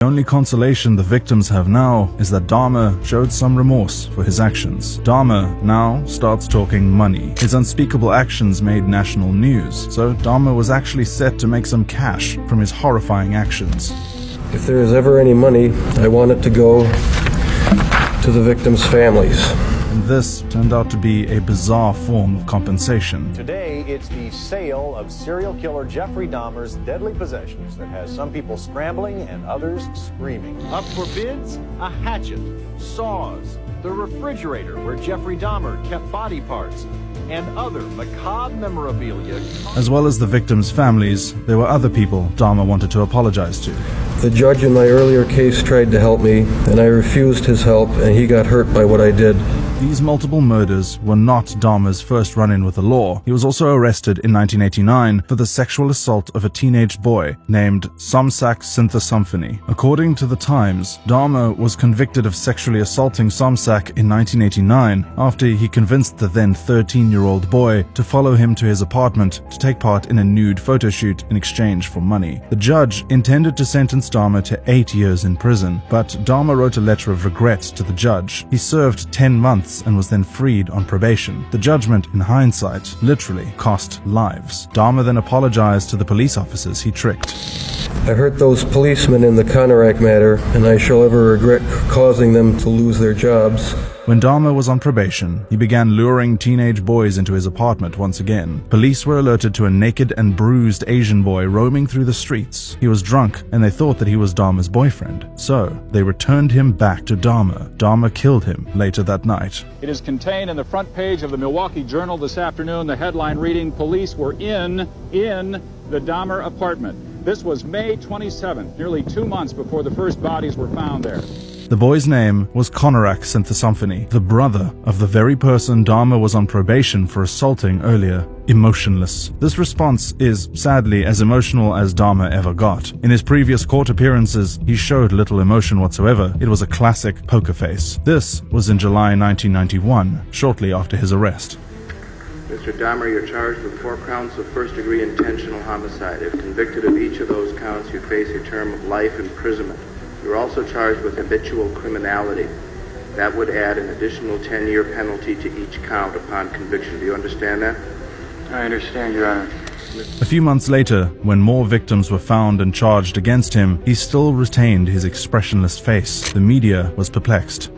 The only consolation the victims have now is that Dahmar showed some remorse for his actions. Dahmar now starts talking money. His unspeakable actions made national news, so Dahmar was actually set to make some cash from his horrifying actions. If there is ever any money, I want it to go to the victims' families. And this turned out to be a bizarre form of compensation. Today, it's the sale of serial killer Jeffrey Dahmer's deadly possessions that has some people scrambling and others screaming. Up for bids, a hatchet, saws, the refrigerator where Jeffrey Dahmer kept body parts, and other macabre memorabilia. As well as the victims' families, there were other people Dahmar wanted to apologize to. The judge in my earlier case tried to help me, and I refused his help, and he got hurt by what I did. These multiple murders were not Dahmer's first run-in with the law. He was also arrested in 1989 for the sexual assault of a teenage boy named Somsak Symphony. According to the Times, Dahmer was convicted of sexually assaulting Somsak in 1989 after he convinced the then 13-year-old boy to follow him to his apartment to take part in a nude photo shoot in exchange for money. The judge intended to sentence Dahmer to 8 years in prison, but Dahmer wrote a letter of regret to the judge. He served 10 months and was then freed on probation. The judgment, in hindsight, literally cost lives. Dahmer then apologized to the police officers he tricked. I hurt those policemen in the Conorak matter, and I shall ever regret causing them to lose their jobs. When Dahmer was on probation, he began luring teenage boys into his apartment once again. Police were alerted to a naked and bruised Asian boy roaming through the streets. He was drunk, and they thought that he was Dahmer's boyfriend. So, they returned him back to Dahmer. Dahmer killed him later that night. It is contained in the front page of the Milwaukee Journal this afternoon, the headline reading, "Police were in the Dahmer apartment." This was May 27th, nearly 2 months before the first bodies were found there. The boy's name was Conorak Symphony, the brother of the very person Dahmer was on probation for assaulting earlier. Emotionless. This response is, sadly, as emotional as Dahmer ever got. In his previous court appearances, he showed little emotion whatsoever. It was a classic poker face. This was in July 1991, shortly after his arrest. Mr. Dahmer, you're charged with 4 counts of first-degree intentional homicide. If convicted of each of those counts, you face a term of life imprisonment. You're also charged with habitual criminality. That would add an additional 10-year penalty to each count upon conviction. Do you understand that? I understand, Your Honor. A few months later, when more victims were found and charged against him, he still retained his expressionless face. The media was perplexed.